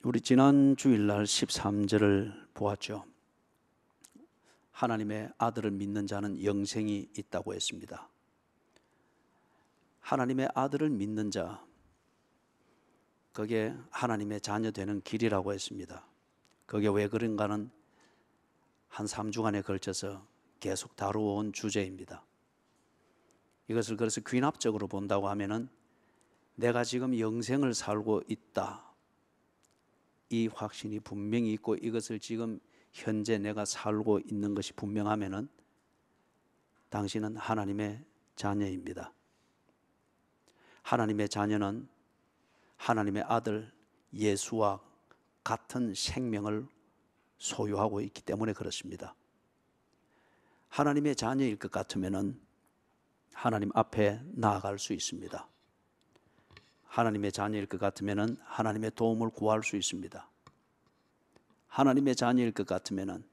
우리 지난 주일날 13절을 보았죠. 하나님의 아들을 믿는 자는 영생이 있다고 했습니다. 하나님의 아들을 믿는 자, 그게 하나님의 자녀 되는 길이라고 했습니다. 그게 왜 그런가는 한 3주간에 걸쳐서 계속 다루어온 주제입니다. 이것을 그래서 귀납적으로 본다고 하면은 내가 지금 영생을 살고 있다, 이 확신이 분명히 있고 이것을 지금 현재 내가 살고 있는 것이 분명하면은 당신은 하나님의 자녀입니다. 하나님의 자녀는 하나님의 아들 예수와 같은 생명을 소유하고 있기 때문에 그렇습니다. 하나님의 자녀일 것 같으면은 하나님 앞에 나아갈 수 있습니다. 하나님의 자녀일 것 같으면은 하나님의 도움을 구할 수 있습니다. 하나님의 자녀일 것 같으면은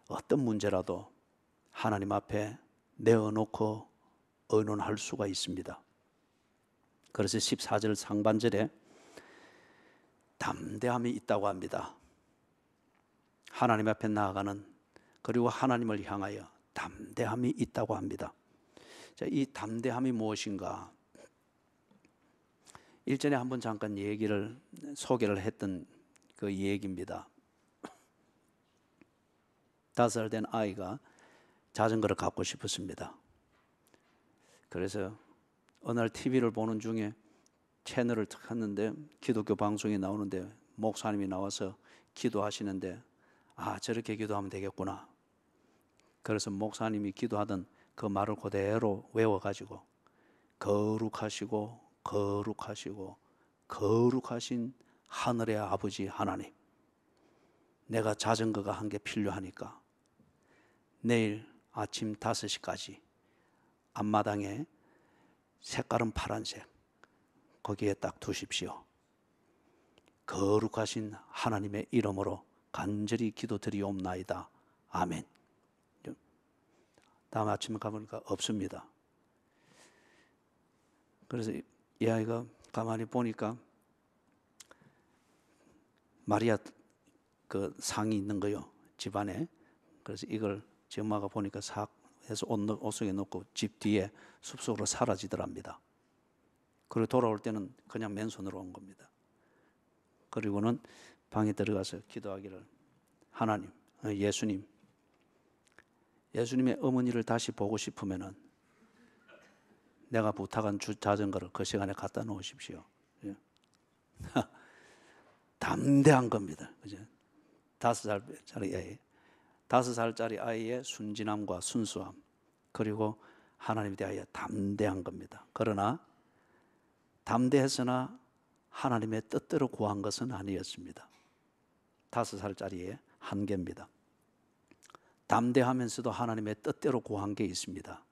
어떤 문제라도 하나님 앞에 내어놓고 의논할 수가 있습니다. 그래서 14절 상반절에 담대함이 있다고 합니다. 하나님 앞에 나아가는, 그리고 하나님을 향하여 담대함이 있다고 합니다. 자, 이 담대함이 무엇인가? 일전에 한번 잠깐 소개를 했던 그 얘기입니다. 5살 된 아이가 자전거를 갖고 싶었습니다. 그래서 어느 날 TV를 보는 중에 채널을 탁 했는데 기독교 방송이 나오는데 목사님이 나와서 기도하시는데, 아, 저렇게 기도하면 되겠구나. 그래서 목사님이 기도하던 그 말을 그대로 외워가지고 거룩하시고 거룩하시고 거룩하신 하늘의 아버지 하나님, 내가 자전거가 한 개 필요하니까 내일 아침 5시까지 앞마당에 색깔은 파란색, 거기에 딱 두십시오. 거룩하신 하나님의 이름으로 간절히 기도드리옵나이다. 아멘. 다음 아침에 가보니까 없습니다. 그래서 이 아이가 가만히 보니까 마리아 그 상이 있는 거요, 집안에. 그래서 이걸 지 엄마가 보니까 싹 해서 옷 속에 넣고 집 뒤에 숲속으로 사라지더랍니다. 그리고 돌아올 때는 그냥 맨손으로 온 겁니다. 그리고는 방에 들어가서 기도하기를, 하나님, 예수님의 어머니를 다시 보고 싶으면은 내가 부탁한 자전거를 그 시간에 갖다 놓으십시오. 담대한 겁니다. 그죠? 5살짜리 아이의 순진함과 순수함, 그리고 하나님에 대하여 담대한 겁니다. 그러나 담대했으나 하나님의 뜻대로 구한 것은 아니었습니다. 5살짜리의 한계입니다. 담대하면서도 하나님의 뜻대로 구한 게 있습니다.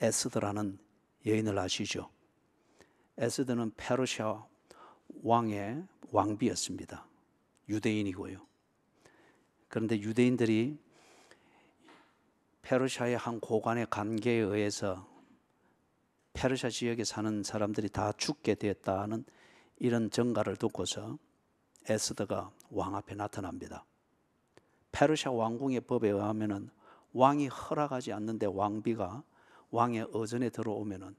에스더라는 여인을 아시죠? 에스더는 페르시아 왕의 왕비였습니다. 유대인이고요. 그런데 유대인들이 페르시아의 한 고관의 관계에 의해서 페르시아 지역에 사는 사람들이 다 죽게 되었다는 이런 전가를 듣고서 에스더가 왕 앞에 나타납니다. 페르시아 왕궁의 법에 의하면은 왕이 허락하지 않는데 왕비가 왕의 어전에 들어오면은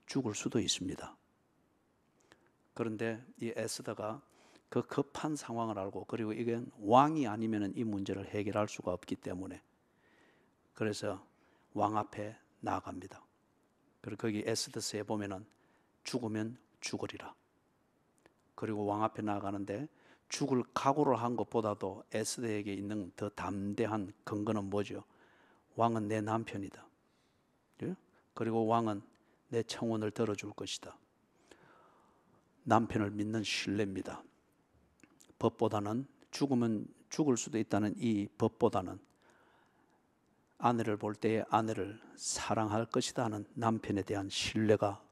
죽을 수도 있습니다. 그런데 이 에스더가 그 급한 상황을 알고, 그리고 이건 왕이 아니면은 이 문제를 해결할 수가 없기 때문에, 그래서 왕 앞에 나아갑니다. 그리고 거기 에스더서에 보면은 죽으면 죽으리라. 그리고 왕 앞에 나아가는데 죽을 각오를 한 것보다도 에스더에게 있는 더 담대한 근거는 뭐죠? 왕은 내 남편이다. 그리고 왕은 내 청혼을 들어줄 것이다. 남편을 믿는 신뢰입니다. 법보다는, 죽으면 죽을 수도 있다는 이 법보다는 아내를 볼 때에 아내를 사랑할 것이다 하는 남편에 대한 신뢰가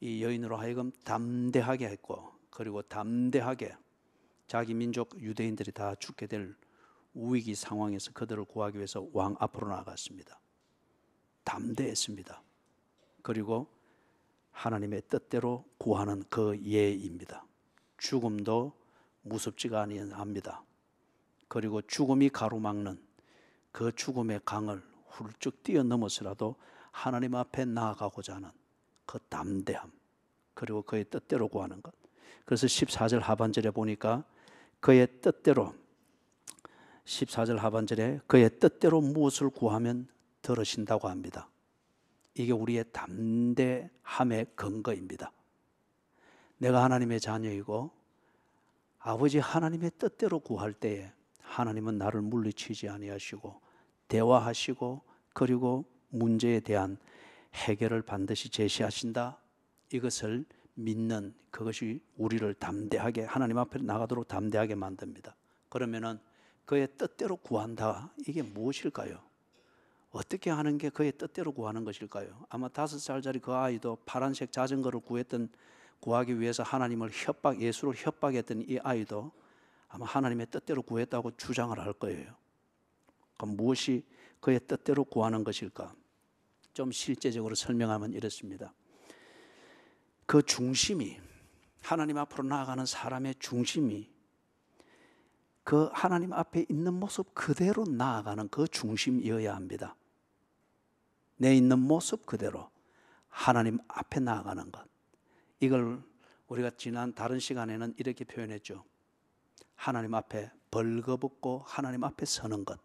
이 여인으로 하여금 담대하게 했고, 그리고 담대하게 자기 민족 유대인들이 다 죽게 될 위기 상황에서 그들을 구하기 위해서 왕 앞으로 나아갔습니다. 담대했습니다. 그리고 하나님의 뜻대로 구하는 그 예입니다. 죽음도 무섭지가 아니합니다. 그리고 죽음이 가로막는 그 죽음의 강을 훌쩍 뛰어넘어서라도 하나님 앞에 나아가고자 하는 그 담대함, 그리고 그의 뜻대로 구하는 것. 그래서 14절 하반절에 보니까 그의 뜻대로, 14절 하반절에 그의 뜻대로 무엇을 구하면 들으신다고 합니다. 이게 우리의 담대함의 근거입니다. 내가 하나님의 자녀이고 아버지 하나님의 뜻대로 구할 때에 하나님은 나를 물리치지 아니하시고 대화하시고 그리고 문제에 대한 해결을 반드시 제시하신다. 이것을 믿는 그것이 우리를 담대하게, 하나님 앞에 나가도록 담대하게 만듭니다. 그러면은 그의 뜻대로 구한다. 이게 무엇일까요? 어떻게 하는 게 그의 뜻대로 구하는 것일까요? 아마 5살짜리 그 아이도 파란색 자전거를 구하기 위해서 하나님을 예수를 협박했던 이 아이도 아마 하나님의 뜻대로 구했다고 주장을 할 거예요. 그럼 무엇이 그의 뜻대로 구하는 것일까? 좀 실제적으로 설명하면 이렇습니다. 그 중심이, 하나님 앞으로 나아가는 사람의 중심이 그 하나님 앞에 있는 모습 그대로 나아가는 그 중심이어야 합니다. 내 있는 모습 그대로 하나님 앞에 나아가는 것. 이걸 우리가 지난 다른 시간에는 이렇게 표현했죠. 하나님 앞에 벌거벗고 하나님 앞에 서는 것.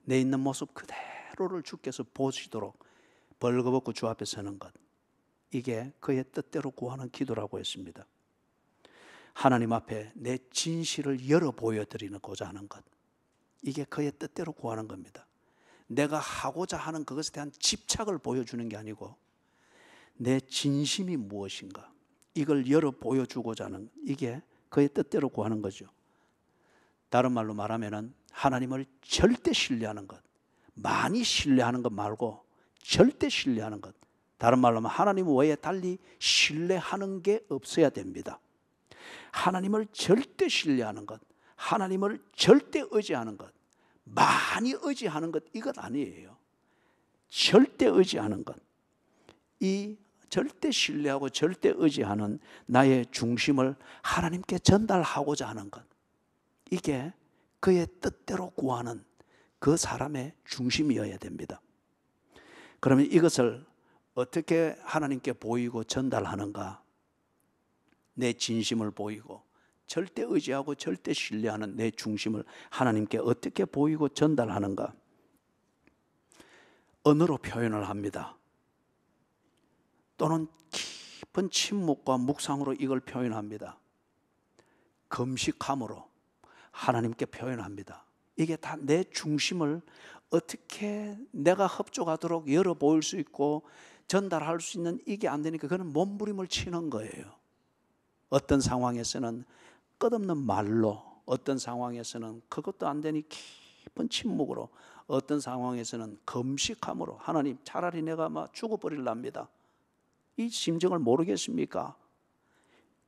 내 있는 모습 그대로를 주께서 보시도록 벌거벗고 주 앞에 서는 것. 이게 그의 뜻대로 구하는 기도라고 했습니다. 하나님 앞에 내 진실을 열어 보여드리고자 하는 것. 이게 그의 뜻대로 구하는 겁니다. 내가 하고자 하는 그것에 대한 집착을 보여주는 게 아니고 내 진심이 무엇인가 이걸 열어 보여주고자 하는, 이게 그의 뜻대로 구하는 거죠. 다른 말로 말하면 하나님을 절대 신뢰하는 것, 많이 신뢰하는 것 말고 절대 신뢰하는 것. 다른 말로 하면 하나님 외에 달리 신뢰하는 게 없어야 됩니다. 하나님을 절대 신뢰하는 것, 하나님을 절대 의지하는 것, 많이 의지하는 것, 이것 아니에요. 절대 의지하는 것. 이 절대 신뢰하고 절대 의지하는 나의 중심을 하나님께 전달하고자 하는 것. 이게 그의 뜻대로 구하는 그 사람의 중심이어야 됩니다. 그러면 이것을 어떻게 하나님께 보이고 전달하는가? 내 진심을 보이고 절대 의지하고 절대 신뢰하는 내 중심을 하나님께 어떻게 보이고 전달하는가? 언어로 표현을 합니다. 또는 깊은 침묵과 묵상으로 이걸 표현합니다. 금식함으로 하나님께 표현합니다. 이게 다 내 중심을 어떻게 내가 흡족하도록 열어 보일 수 있고 전달할 수 있는, 이게 안 되니까 그는 몸부림을 치는 거예요. 어떤 상황에서는 끝없는 말로, 어떤 상황에서는 그것도 안 되니 깊은 침묵으로, 어떤 상황에서는 금식함으로 하나님 차라리 내가 막 죽어버릴랍니다. 이 심정을 모르겠습니까?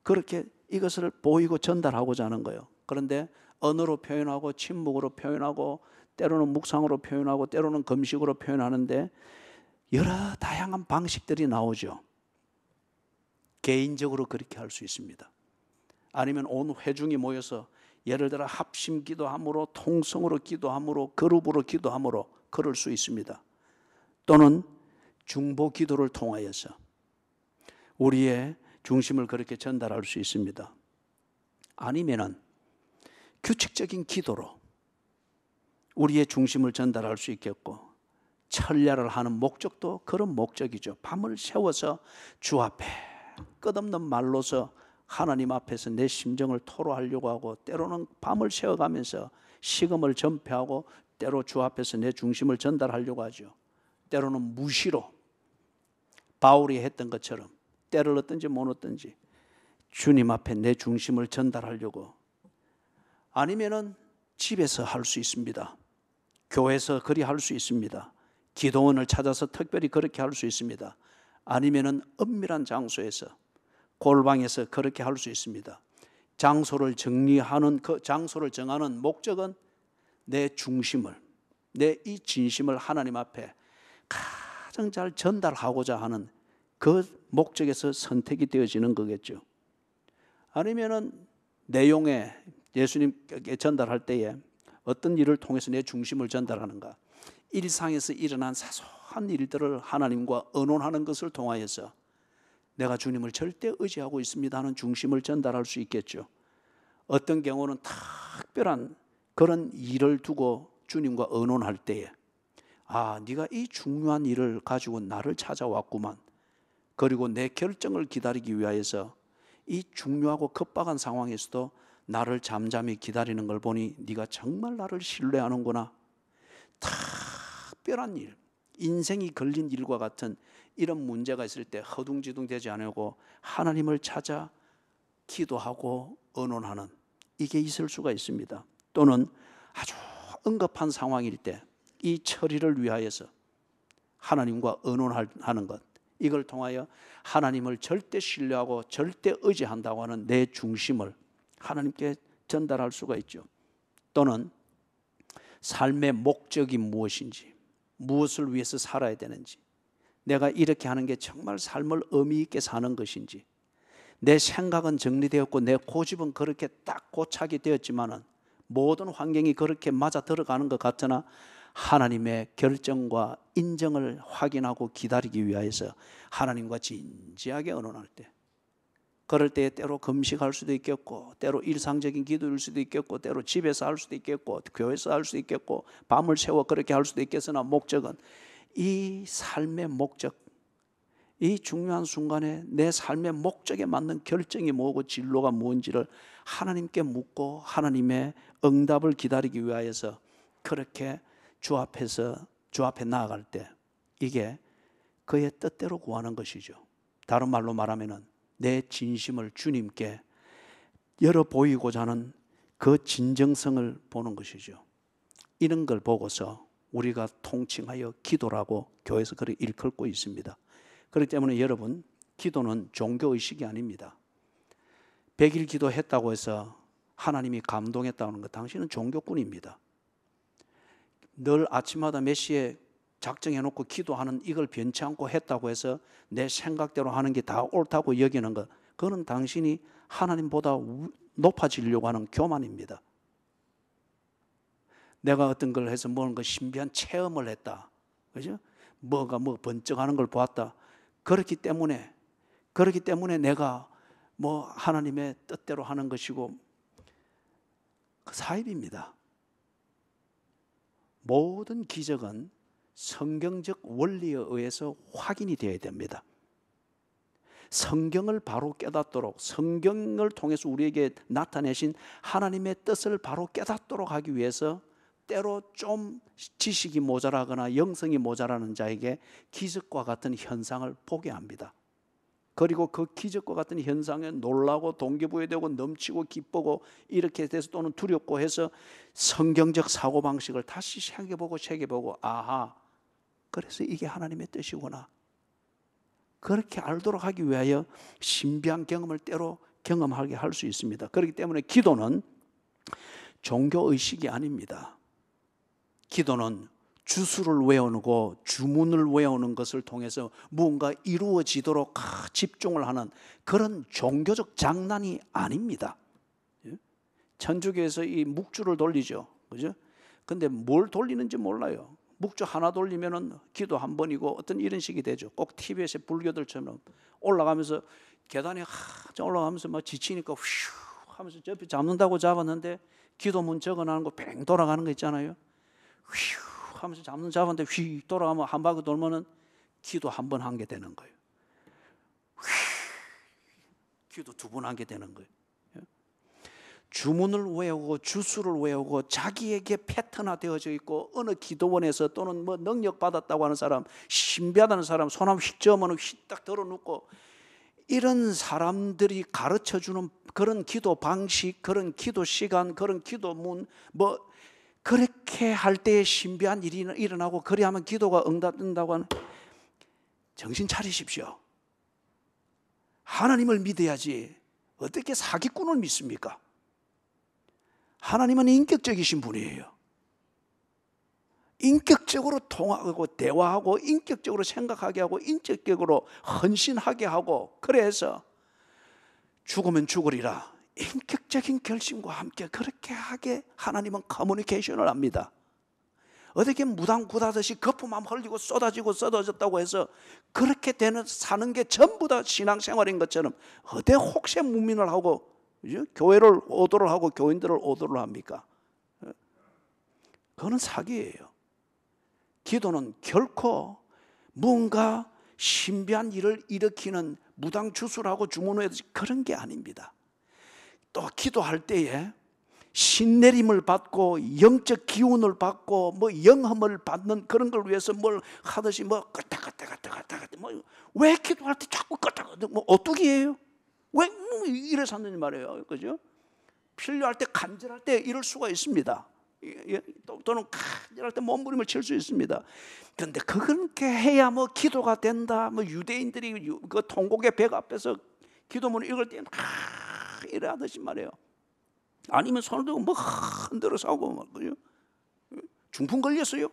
그렇게 이것을 보이고 전달하고자 하는 거예요. 그런데 언어로 표현하고 침묵으로 표현하고 때로는 묵상으로 표현하고 때로는 금식으로 표현하는데 여러 다양한 방식들이 나오죠. 개인적으로 그렇게 할 수 있습니다. 아니면 온 회중이 모여서 예를 들어 합심 기도함으로, 통성으로 기도함으로, 그룹으로 기도함으로 그럴 수 있습니다. 또는 중보 기도를 통하여서 우리의 중심을 그렇게 전달할 수 있습니다. 아니면은 규칙적인 기도로 우리의 중심을 전달할 수 있겠고, 철야를 하는 목적도 그런 목적이죠. 밤을 새워서 주 앞에 끝없는 말로서 하나님 앞에서 내 심정을 토로하려고 하고, 때로는 밤을 새워가면서 식음을 전폐하고 때로 주 앞에서 내 중심을 전달하려고 하죠. 때로는 무시로 바울이 했던 것처럼 때를 얻든지 못 얻든지 주님 앞에 내 중심을 전달하려고. 아니면은 집에서 할 수 있습니다. 교회에서 그리 할 수 있습니다. 기도원을 찾아서 특별히 그렇게 할 수 있습니다. 아니면은 은밀한 장소에서, 골방에서 그렇게 할 수 있습니다. 장소를 정리하는, 그 장소를 정하는 목적은 내 중심을, 내 이 진심을 하나님 앞에 가장 잘 전달하고자 하는 그 목적에서 선택이 되어지는 거겠죠. 아니면은 내용에 예수님께 전달할 때에 어떤 일을 통해서 내 중심을 전달하는가? 일상에서 일어난 사소한 일들을 하나님과 의논하는 것을 통하여서 내가 주님을 절대 의지하고 있습니다 하는 중심을 전달할 수 있겠죠. 어떤 경우는 특별한 그런 일을 두고 주님과 의논할 때에 네가 이 중요한 일을 가지고 나를 찾아왔구만. 그리고 내 결정을 기다리기 위하여서 이 중요하고 급박한 상황에서도 나를 잠잠히 기다리는 걸 보니 네가 정말 나를 신뢰하는구나. 특별한 일, 인생이 걸린 일과 같은 이런 문제가 있을 때 허둥지둥 되지 않고 하나님을 찾아 기도하고 의논하는 이게 있을 수가 있습니다. 또는 아주 응급한 상황일 때 이 처리를 위하여서 하나님과 의논하는 것, 이걸 통하여 하나님을 절대 신뢰하고 절대 의지한다고 하는 내 중심을 하나님께 전달할 수가 있죠. 또는 삶의 목적이 무엇인지, 무엇을 위해서 살아야 되는지, 내가 이렇게 하는 게 정말 삶을 의미 있게 사는 것인지, 내 생각은 정리되었고 내 고집은 그렇게 딱 고착이 되었지만은 모든 환경이 그렇게 맞아 들어가는 것 같으나 하나님의 결정과 인정을 확인하고 기다리기 위하여서 하나님과 진지하게 의논할 때, 그럴 때 때로 금식할 수도 있겠고, 때로 일상적인 기도일 수도 있겠고, 때로 집에서 할 수도 있겠고, 교회에서 할 수도 있겠고, 밤을 새워 그렇게 할 수도 있겠으나 목적은 이 삶의 목적, 이 중요한 순간에 내 삶의 목적에 맞는 결정이 뭐고 진로가 뭔지를 하나님께 묻고 하나님의 응답을 기다리기 위하여서 그렇게 주 앞에 나아갈 때 이게 그의 뜻대로 구하는 것이죠. 다른 말로 말하면은 내 진심을 주님께 열어 보이고자 하는 그 진정성을 보는 것이죠. 이런 걸 보고서 우리가 통칭하여 기도라고 교회에서 그렇게 일컬고 있습니다. 그렇기 때문에 여러분, 기도는 종교의식이 아닙니다. 100일 기도했다고 해서 하나님이 감동했다는 것, 당신은 종교꾼입니다. 늘 아침마다 몇 시에 작정해놓고 기도하는 이걸 변치 않고 했다고 해서 내 생각대로 하는 게 다 옳다고 여기는 것, 그거는 당신이 하나님보다 높아지려고 하는 교만입니다. 내가 어떤 걸 해서 뭔가 신비한 체험을 했다, 그죠? 뭐가 번쩍하는 걸 보았다. 그렇기 때문에 내가 하나님의 뜻대로 하는 것이고, 그 사입입니다. 모든 기적은 성경적 원리에 의해서 확인이 되어야 됩니다. 성경을 바로 깨닫도록, 성경을 통해서 우리에게 나타내신 하나님의 뜻을 바로 깨닫도록 하기 위해서 때로 좀 지식이 모자라거나 영성이 모자라는 자에게 기적과 같은 현상을 보게 합니다. 그리고 그 기적과 같은 현상에 놀라고 동기부여되고 넘치고 기쁘고 이렇게 돼서 또는 두렵고 해서 성경적 사고방식을 다시 새겨보고 아하, 그래서 이게 하나님의 뜻이구나, 그렇게 알도록 하기 위하여 신비한 경험을 때로 경험하게 할 수 있습니다. 그렇기 때문에 기도는 종교의식이 아닙니다. 기도는 주수를 외우고 주문을 외우는 것을 통해서 무언가 이루어지도록 집중을 하는 그런 종교적 장난이 아닙니다. 천주교에서 이 묵주를 돌리죠, 그죠? 근데 뭘 돌리는지 몰라요. 묵주 하나 돌리면은 기도 한 번이고 어떤 이런 식이 되죠. 꼭 TV에서 불교들처럼 올라가면서 계단에 올라가면서 막 지치니까 휘 하면서 옆에 잡는다고 잡았는데 기도문 적어놓은 거 뱅 돌아가는 거 있잖아요. 휘 하면서 잡았는데 휘 돌아가면 한 바퀴 돌면은 기도 한 번 한 게 되는 거예요. 휘 기도 두 번 한 게 되는 거예요. 주문을 외우고 주수를 외우고 자기에게 패턴화 되어져 있고 어느 기도원에서 또는 능력 받았다고 하는 사람, 신비하다는 사람 손 한번 휙 저으면 휙딱 들어눕고, 이런 사람들이 가르쳐주는 그런 기도 방식, 그런 기도 시간, 그런 기도문 그렇게 할 때에 신비한 일이 일어나고 그리 하면 기도가 응답된다고 하는, 정신 차리십시오. 하나님을 믿어야지 어떻게 사기꾼을 믿습니까? 하나님은 인격적이신 분이에요. 인격적으로 통하고 대화하고 인격적으로 생각하게 하고 인격적으로 헌신하게 하고, 그래서 죽으면 죽으리라, 인격적인 결심과 함께 그렇게 하게 하나님은 커뮤니케이션을 합니다. 어떻게 무당굿하듯이 거품만 흘리고 쏟아졌다고 해서 그렇게 되는 사는 게 전부 다 신앙생활인 것처럼 어디 혹시 무민을 하고 교회를 오도를 하고 교인들을 오도를 합니까? 그거는 사기예요. 기도는 결코 뭔가 신비한 일을 일으키는 무당주술하고 주문하듯이 그런 게 아닙니다. 또 기도할 때에 신내림을 받고 영적 기운을 받고 뭐 영험을 받는 그런 걸 위해서 뭘 하듯이 뭐 끄떡끄떡 왜 기도할 때 자꾸 끄떡끄떡 뭐 오뚜기예요? 왜 이래 샀느냐 말이에요. 그죠? 필요할 때 간절할 때 이럴 수가 있습니다. 또는 간절할 때 몸부림을 칠 수 있습니다. 그런데 그렇게 해야 뭐 기도가 된다. 뭐 유대인들이 그 통곡의 벽 앞에서 기도문을 읽을 때 이래 하듯이 말이에요. 아니면 손을 들고 뭐 흔들어서 하고 막 그죠? 중풍 걸렸어요.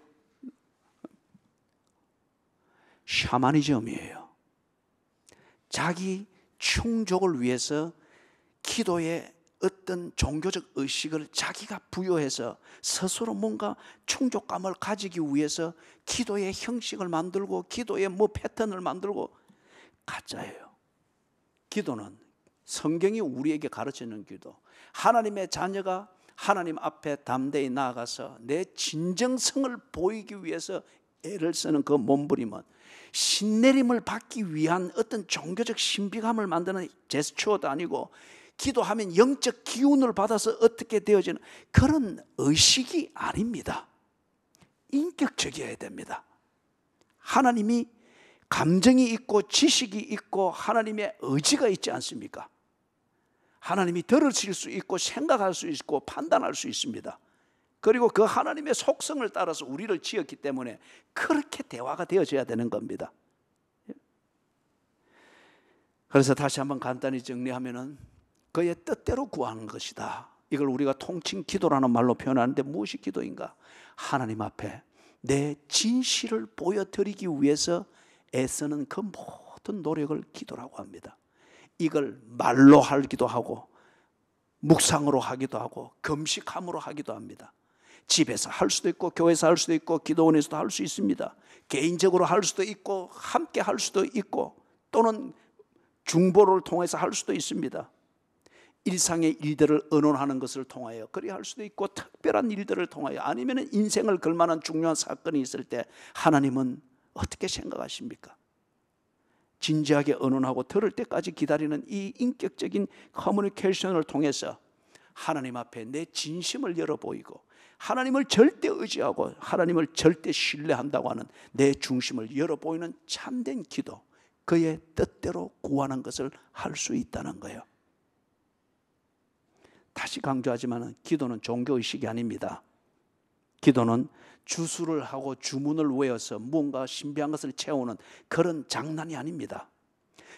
샤머니즘이에요. 자기 충족을 위해서 기도에 어떤 종교적 의식을 자기가 부여해서 스스로 뭔가 충족감을 가지기 위해서 기도의 형식을 만들고 기도의 뭐 패턴을 만들고 가짜예요. 기도는 성경이 우리에게 가르치는 기도, 하나님의 자녀가 하나님 앞에 담대히 나아가서 내 진정성을 보이기 위해서 애를 쓰는 그 몸부림은 신내림을 받기 위한 어떤 종교적 신비감을 만드는 제스처도 아니고 기도하면 영적 기운을 받아서 어떻게 되어지는 그런 의식이 아닙니다. 인격적이어야 됩니다. 하나님이 감정이 있고 지식이 있고 하나님의 의지가 있지 않습니까? 하나님이 들으실 수 있고 생각할 수 있고 판단할 수 있습니다. 그리고 그 하나님의 속성을 따라서 우리를 지었기 때문에 그렇게 대화가 되어져야 되는 겁니다. 그래서 다시 한번 간단히 정리하면은 그의 뜻대로 구하는 것이다. 이걸 우리가 통칭 기도라는 말로 표현하는데 무엇이 기도인가? 하나님 앞에 내 진실을 보여드리기 위해서 애쓰는 그 모든 노력을 기도라고 합니다. 이걸 말로 하기도 하고 묵상으로 하기도 하고 금식함으로 하기도 합니다. 집에서 할 수도 있고 교회에서 할 수도 있고 기도원에서도 할 수 있습니다. 개인적으로 할 수도 있고 함께 할 수도 있고 또는 중보를 통해서 할 수도 있습니다. 일상의 일들을 의논하는 것을 통하여 그리 할 수도 있고 특별한 일들을 통하여 아니면 인생을 걸만한 중요한 사건이 있을 때 하나님은 어떻게 생각하십니까? 진지하게 의논하고 들을 때까지 기다리는 이 인격적인 커뮤니케이션을 통해서 하나님 앞에 내 진심을 열어보이고 하나님을 절대 의지하고 하나님을 절대 신뢰한다고 하는 내 중심을 열어보이는 참된 기도, 그의 뜻대로 구하는 것을 할 수 있다는 거예요. 다시 강조하지만 기도는 종교의식이 아닙니다. 기도는 주술을 하고 주문을 외워서 무언가 신비한 것을 채우는 그런 장난이 아닙니다.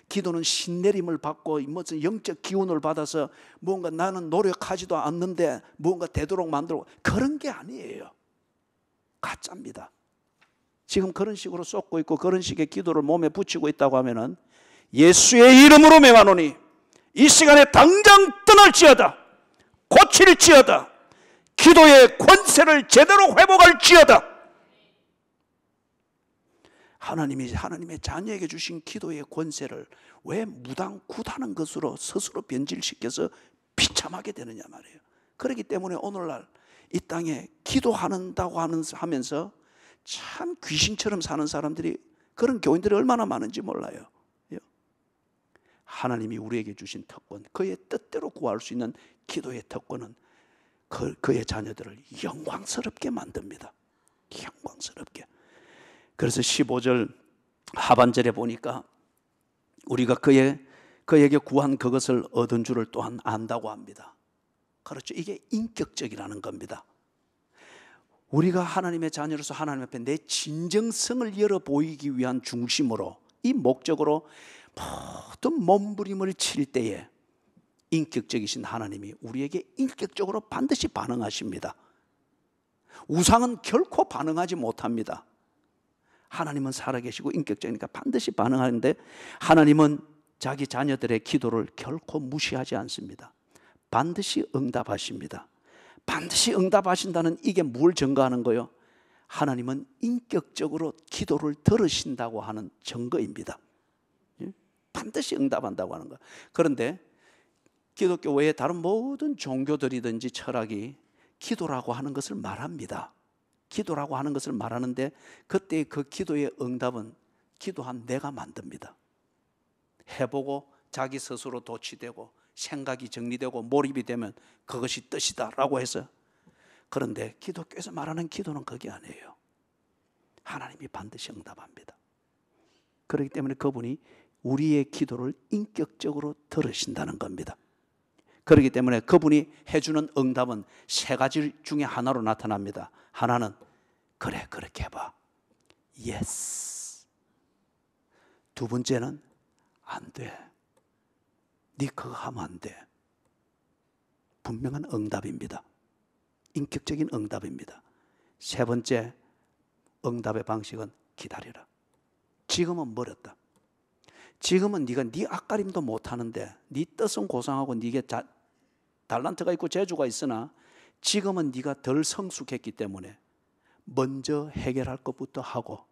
기도는 신내림을 받고 무슨 영적 기운을 받아서 뭔가 나는 노력하지도 않는데 뭔가 되도록 만들고 그런 게 아니에요. 가짜입니다. 지금 그런 식으로 쏟고 있고 그런 식의 기도를 몸에 붙이고 있다고 하면은 예수의 이름으로 명하노니 이 시간에 당장 떠날지어다, 고칠지어다, 기도의 권세를 제대로 회복할지어다. 하나님이 하나님의 자녀에게 주신 기도의 권세를 왜 무당굿하는 것으로 스스로 변질시켜서 비참하게 되느냐 말이에요. 그렇기 때문에 오늘날 이 땅에 기도한다고 하면서 참 귀신처럼 사는 사람들이, 그런 교인들이 얼마나 많은지 몰라요. 하나님이 우리에게 주신 특권, 그의 뜻대로 구할 수 있는 기도의 특권은 그의 자녀들을 영광스럽게 만듭니다. 영광스럽게. 그래서 15절 하반절에 보니까 우리가 그에게 구한 그것을 얻은 줄을 또한 안다고 합니다. 그렇죠. 이게 인격적이라는 겁니다. 우리가 하나님의 자녀로서 하나님 앞에 내 진정성을 열어 보이기 위한 중심으로, 이 목적으로 모든 몸부림을 칠 때에 인격적이신 하나님이 우리에게 인격적으로 반드시 반응하십니다. 우상은 결코 반응하지 못합니다. 하나님은 살아계시고 인격적이니까 반드시 반응하는데 하나님은 자기 자녀들의 기도를 결코 무시하지 않습니다. 반드시 응답하십니다. 반드시 응답하신다는 이게 뭘 증거하는 거예요? 하나님은 인격적으로 기도를 들으신다고 하는 증거입니다. 반드시 응답한다고 하는 거예요. 그런데 기독교 외에 다른 모든 종교들이든지 철학이 기도라고 하는 것을 말합니다. 기도라고 하는 것을 말하는데 그때 그 기도의 응답은 기도한 내가 만듭니다. 해보고 자기 스스로 도취되고 생각이 정리되고 몰입이 되면 그것이 뜻이다 라고 해서. 그런데 기독교에서 말하는 기도는 그게 아니에요. 하나님이 반드시 응답합니다. 그렇기 때문에 그분이 우리의 기도를 인격적으로 들으신다는 겁니다. 그렇기 때문에 그분이 해주는 응답은 세 가지 중에 하나로 나타납니다. 하나는 그래 그렇게 해봐. Yes. 두 번째는 안 돼. 네 그거 하면 안 돼. 분명한 응답입니다. 인격적인 응답입니다. 세 번째 응답의 방식은 기다려라. 지금은 멀었다. 지금은 네가 네 앞가림도 못하는데 네 뜻은 고상하고 네게 달란트가 있고 재주가 있으나 지금은 네가 덜 성숙했기 때문에 먼저 해결할 것부터 하고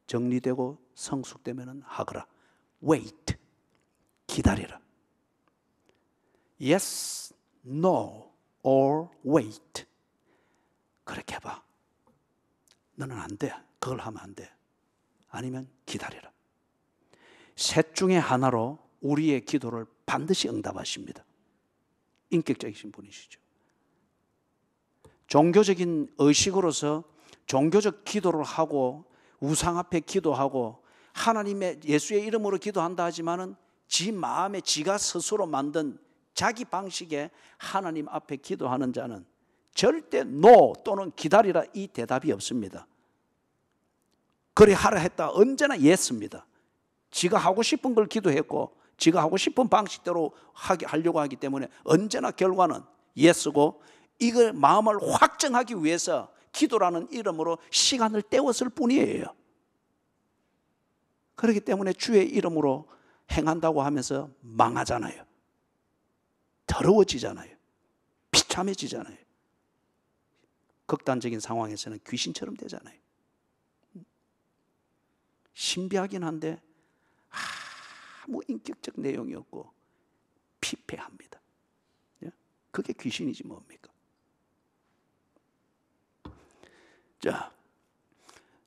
정리되고 성숙되면 하거라. Wait. 기다리라. Yes, no, or wait. 그렇게 해봐. 너는 안 돼. 그걸 하면 안 돼. 아니면 기다려라. 셋 중에 하나로 우리의 기도를 반드시 응답하십니다. 인격적이신 분이시죠. 종교적인 의식으로서 종교적 기도를 하고 우상 앞에 기도하고 하나님의 예수의 이름으로 기도한다 하지만은 지 마음에 지가 스스로 만든 자기 방식의 하나님 앞에 기도하는 자는 절대 no 또는 기다리라 이 대답이 없습니다. 그래 하라 했다 언제나 yes입니다. 지가 하고 싶은 걸 기도했고 지가 하고 싶은 방식대로 하려고 하기 때문에 언제나 결과는 yes고 이걸 마음을 확정하기 위해서 기도라는 이름으로 시간을 때웠을 뿐이에요. 그렇기 때문에 주의 이름으로 행한다고 하면서 망하잖아요. 더러워지잖아요. 비참해지잖아요. 극단적인 상황에서는 귀신처럼 되잖아요. 신비하긴 한데 아무 인격적 내용이 없고 피폐합니다. 그게 귀신이지 뭡니까? 자,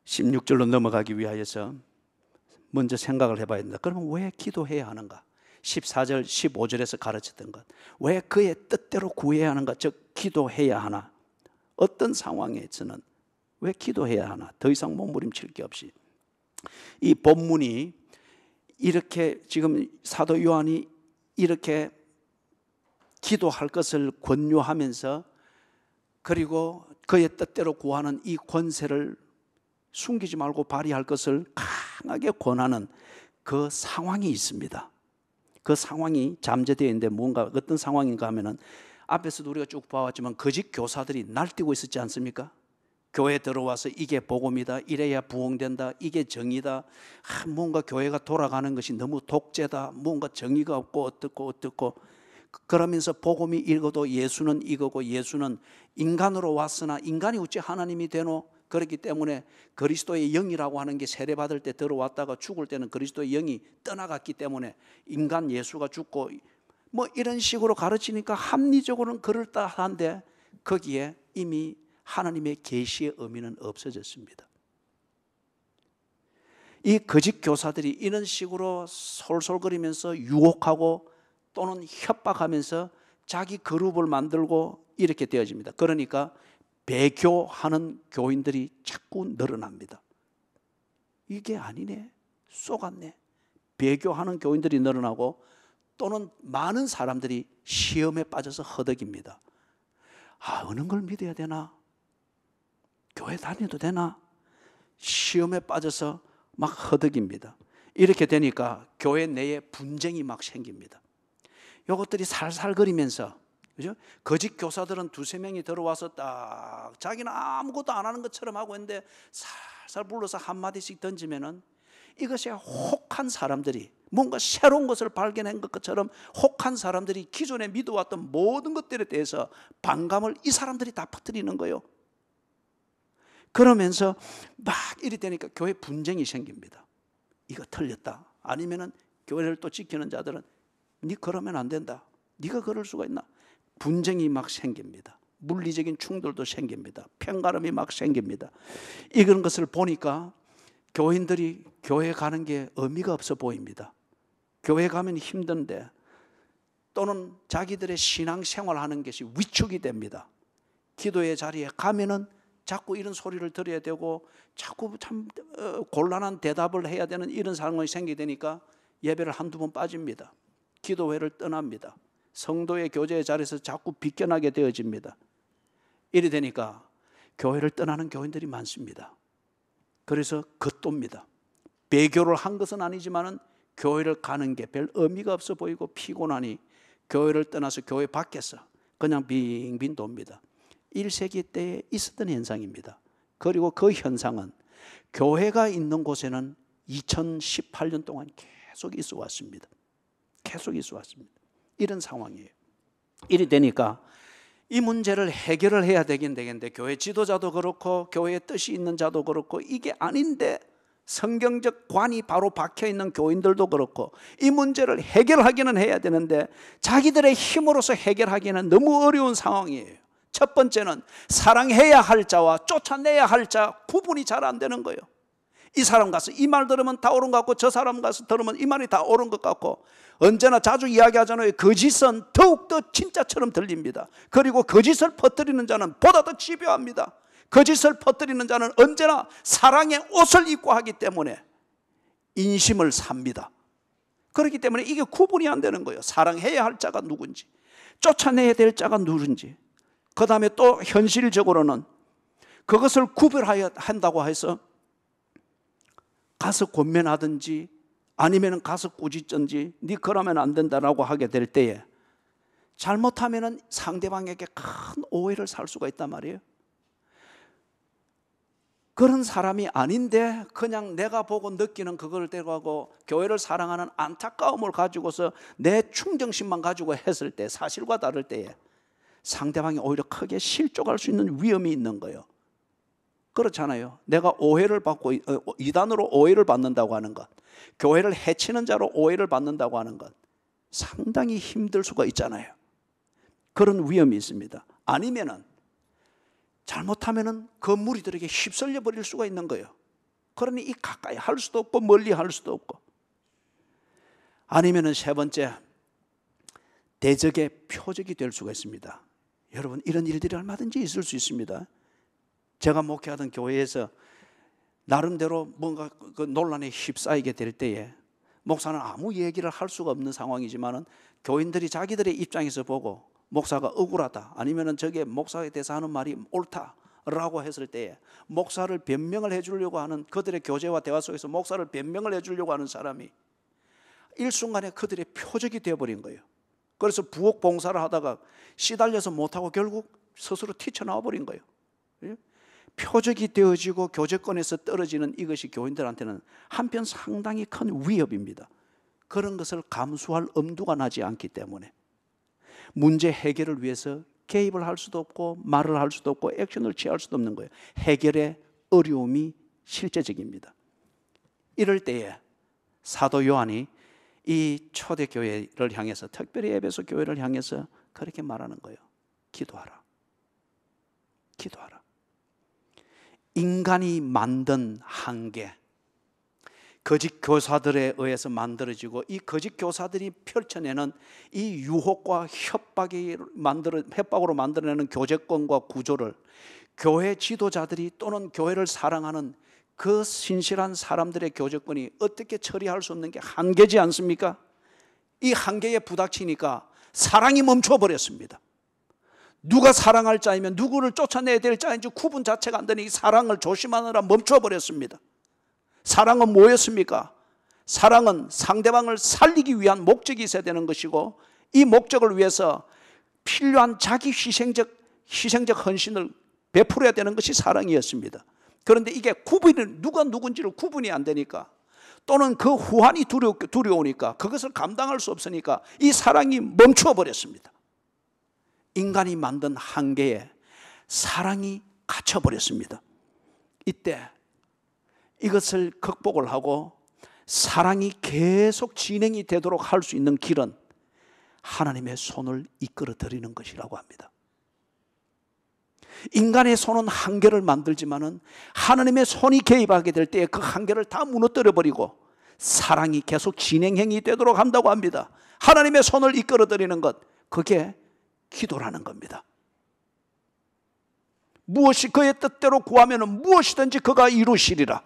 16절로 넘어가기 위하여서 먼저 생각을 해봐야 된다. 그러면 왜 기도해야 하는가? 14절, 15절에서 가르쳤던 것. 왜 그의 뜻대로 구해야 하는가? 즉 기도해야 하나? 어떤 상황에서는 왜 기도해야 하나? 더 이상 몸부림칠 게 없이. 이 본문이 이렇게 지금 사도 요한이 이렇게 기도할 것을 권유하면서 그리고 그의 뜻대로 구하는 이 권세를 숨기지 말고 발휘할 것을 강하게 권하는 그 상황이 있습니다. 그 상황이 잠재되어 있는데 뭔가 어떤 상황인가 하면은 앞에서도 우리가 쭉 봐왔지만 거짓 교사들이 날뛰고 있었지 않습니까? 교회 들어와서 이게 복음이다, 이래야 부흥된다, 이게 정의다, 뭔가 교회가 돌아가는 것이 너무 독재다, 뭔가 정의가 없고 어떻고 그러면서 복음이 읽어도 예수는 이거고 예수는 인간으로 왔으나 인간이 어찌 하나님이 되노? 그렇기 때문에 그리스도의 영이라고 하는 게 세례받을 때 들어왔다가 죽을 때는 그리스도의 영이 떠나갔기 때문에 인간 예수가 죽고 뭐 이런 식으로 가르치니까 합리적으로는 그럴듯한데 거기에 이미 하나님의 계시의 의미는 없어졌습니다. 이 거짓 교사들이 이런 식으로 솔솔거리면서 유혹하고 또는 협박하면서 자기 그룹을 만들고 이렇게 되어집니다. 그러니까 배교하는 교인들이 자꾸 늘어납니다. 이게 아니네, 쏘갔네. 배교하는 교인들이 늘어나고 또는 많은 사람들이 시험에 빠져서 허덕입니다. 어느 걸 믿어야 되나? 교회 다녀도 되나? 시험에 빠져서 막 허덕입니다. 이렇게 되니까 교회 내에 분쟁이 막 생깁니다. 이것들이 살살거리면서, 그죠? 거짓 교사들은 두세 명이 들어와서 딱 자기는 아무것도 안 하는 것처럼 하고 있는데 살살 불러서 한마디씩 던지면은 이것에 혹한 사람들이, 뭔가 새로운 것을 발견한 것처럼 혹한 사람들이 기존에 믿어왔던 모든 것들에 대해서 반감을 이 사람들이 다 퍼뜨리는 거예요. 그러면서 막 이리 되니까 교회 분쟁이 생깁니다. 이거 틀렸다. 아니면은 교회를 또 지키는 자들은 네 그러면 안 된다. 네가 그럴 수가 있나? 분쟁이 막 생깁니다. 물리적인 충돌도 생깁니다. 편가름이 막 생깁니다. 이런 것을 보니까 교인들이 교회 가는 게 의미가 없어 보입니다. 교회 가면 힘든데, 또는 자기들의 신앙생활 하는 것이 위축이 됩니다. 기도의 자리에 가면은 자꾸 이런 소리를 들어야 되고 자꾸 참 곤란한 대답을 해야 되는 이런 상황이 생기게 되니까 예배를 한두 번 빠집니다. 기도회를 떠납니다. 성도의 교제의 자리에서 자꾸 비껴나게 되어집니다. 이래 되니까 교회를 떠나는 교인들이 많습니다. 그래서 겉돕니다. 배교를 한 것은 아니지만은 교회를 가는 게 별 의미가 없어 보이고 피곤하니 교회를 떠나서 교회 밖에서 그냥 빙빙 돕니다. 1세기 때에 있었던 현상입니다. 그리고 그 현상은 교회가 있는 곳에는 2018년 동안 계속 있어 왔습니다. 계속 있어 왔습니다. 이런 상황이에요. 이래 되니까 이 문제를 해결을 해야 되긴 되겠는데, 교회 지도자도 그렇고 교회의 뜻이 있는 자도 그렇고 이게 아닌데 성경적 관이 바로 박혀있는 교인들도 그렇고 이 문제를 해결하기는 해야 되는데 자기들의 힘으로서 해결하기는 너무 어려운 상황이에요. 첫 번째는 사랑해야 할 자와 쫓아내야 할 자 구분이 잘 안 되는 거예요. 이 사람 가서 이 말 들으면 다 옳은 것 같고 저 사람 가서 들으면 이 말이 다 옳은 것 같고, 언제나 자주 이야기하잖아요. 거짓은 더욱더 진짜처럼 들립니다. 그리고 거짓을 퍼뜨리는 자는 보다 더 집요합니다. 거짓을 퍼뜨리는 자는 언제나 사랑의 옷을 입고 하기 때문에 인심을 삽니다. 그렇기 때문에 이게 구분이 안 되는 거예요. 사랑해야 할 자가 누군지, 쫓아내야 될 자가 누군지. 그 다음에 또 현실적으로는 그것을 구별해야 한다고 해서 가서 권면하든지 아니면 가서 꾸짖든지 네 그러면 안 된다라고 하게 될 때에 잘못하면 상대방에게 큰 오해를 살 수가 있단 말이에요. 그런 사람이 아닌데 그냥 내가 보고 느끼는 그걸 데려가고 교회를 사랑하는 안타까움을 가지고서 내 충정심만 가지고 했을 때, 사실과 다를 때에 상대방이 오히려 크게 실족할 수 있는 위험이 있는 거예요. 그렇잖아요. 내가 오해를 받고 이단으로 오해를 받는다고 하는 것, 교회를 해치는 자로 오해를 받는다고 하는 것, 상당히 힘들 수가 있잖아요. 그런 위험이 있습니다. 아니면은 잘못하면은 그 무리들에게 휩쓸려 버릴 수가 있는 거예요. 그러니 이 가까이 할 수도 없고 멀리 할 수도 없고. 아니면은 세 번째, 대적의 표적이 될 수가 있습니다. 여러분, 이런 일들이 얼마든지 있을 수 있습니다. 제가 목회하던 교회에서 나름대로 뭔가 그 논란에 휩싸이게 될 때에 목사는 아무 얘기를 할 수가 없는 상황이지만은 교인들이 자기들의 입장에서 보고 목사가 억울하다, 아니면은 저게 목사에 대해서 하는 말이 옳다라고 했을 때에 목사를 변명을 해주려고 하는, 그들의 교제와 대화 속에서 목사를 변명을 해주려고 하는 사람이 일순간에 그들의 표적이 되어버린 거예요. 그래서 부엌 봉사를 하다가 시달려서 못하고 결국 스스로 튀쳐나와 버린 거예요. 표적이 되어지고 교제권에서 떨어지는 이것이 교인들한테는 한편 상당히 큰 위협입니다. 그런 것을 감수할 엄두가 나지 않기 때문에 문제 해결을 위해서 개입을 할 수도 없고 말을 할 수도 없고 액션을 취할 수도 없는 거예요. 해결의 어려움이 실제적입니다. 이럴 때에 사도 요한이 이 초대교회를 향해서, 특별히 에베소 교회를 향해서 그렇게 말하는 거예요. 기도하라. 기도하라. 인간이 만든 한계, 거짓 교사들에 의해서 만들어지고 이 거짓 교사들이 펼쳐내는 이 유혹과 협박으로 만들어내는 교제권과 구조를 교회 지도자들이 또는 교회를 사랑하는 그 신실한 사람들의 교제권이 어떻게 처리할 수 없는 게 한계지 않습니까? 이 한계에 부닥치니까 사랑이 멈춰버렸습니다. 누가 사랑할 자이면 누구를 쫓아내야 될 자인지 구분 자체가 안 되니 이 사랑을 조심하느라 멈춰버렸습니다. 사랑은 뭐였습니까? 사랑은 상대방을 살리기 위한 목적이 있어야 되는 것이고, 이 목적을 위해서 필요한 자기 희생적 헌신을 베풀어야 되는 것이 사랑이었습니다. 그런데 이게 구분이, 누가 누군지를 구분이 안 되니까 또는 그 후환이 두려우니까, 그것을 감당할 수 없으니까 이 사랑이 멈추어 버렸습니다. 인간이 만든 한계에 사랑이 갇혀 버렸습니다. 이때 이것을 극복을 하고 사랑이 계속 진행이 되도록 할 수 있는 길은 하나님의 손을 이끌어 드리는 것이라고 합니다. 인간의 손은 한계를 만들지만은 하나님의 손이 개입하게 될 때 그 한계를 다 무너뜨려 버리고 사랑이 계속 진행행이 되도록 한다고 합니다. 하나님의 손을 이끌어 드리는 것, 그게 기도라는 겁니다. 무엇이 그의 뜻대로 구하면 무엇이든지 그가 이루시리라.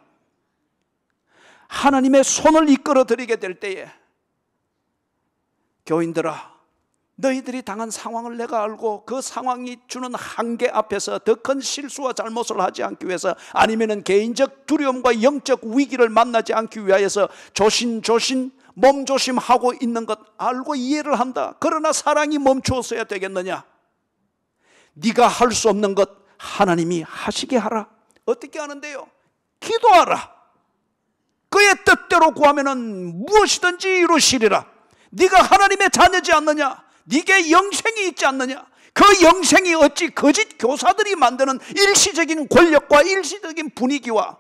하나님의 손을 이끌어 드리게 될 때에, 교인들아, 너희들이 당한 상황을 내가 알고 그 상황이 주는 한계 앞에서 더 큰 실수와 잘못을 하지 않기 위해서, 아니면 개인적 두려움과 영적 위기를 만나지 않기 위하여서 조심조심 몸조심하고 있는 것 알고 이해를 한다. 그러나 사랑이 멈추었어야 되겠느냐? 네가 할 수 없는 것 하나님이 하시게 하라. 어떻게 하는데요? 기도하라. 그의 뜻대로 구하면 무엇이든지 이루시리라. 네가 하나님의 자녀지 않느냐? 네게 영생이 있지 않느냐? 그 영생이 어찌 거짓 교사들이 만드는 일시적인 권력과 일시적인 분위기와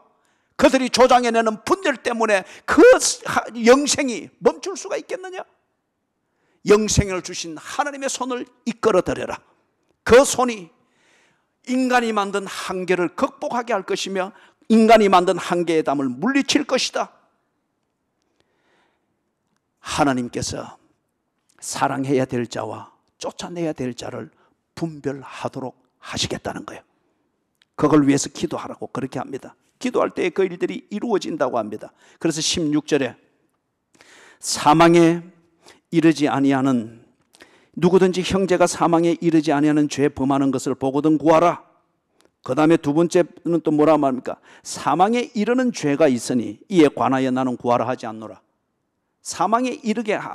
그들이 조장해내는 분열 때문에 그 영생이 멈출 수가 있겠느냐? 영생을 주신 하나님의 손을 이끌어 드려라. 그 손이 인간이 만든 한계를 극복하게 할 것이며 인간이 만든 한계의 담을 물리칠 것이다. 하나님께서 사랑해야 될 자와 쫓아내야 될 자를 분별하도록 하시겠다는 거예요. 그걸 위해서 기도하라고 그렇게 합니다. 기도할 때 그 일들이 이루어진다고 합니다. 그래서 16절에 사망에 이르지 아니하는, 누구든지 형제가 사망에 이르지 아니하는 죄 범하는 것을 보거든 구하라. 그 다음에 두 번째는 또 뭐라 말합니까? 사망에 이르는 죄가 있으니 이에 관하여 나는 구하라 하지 않노라. 사망에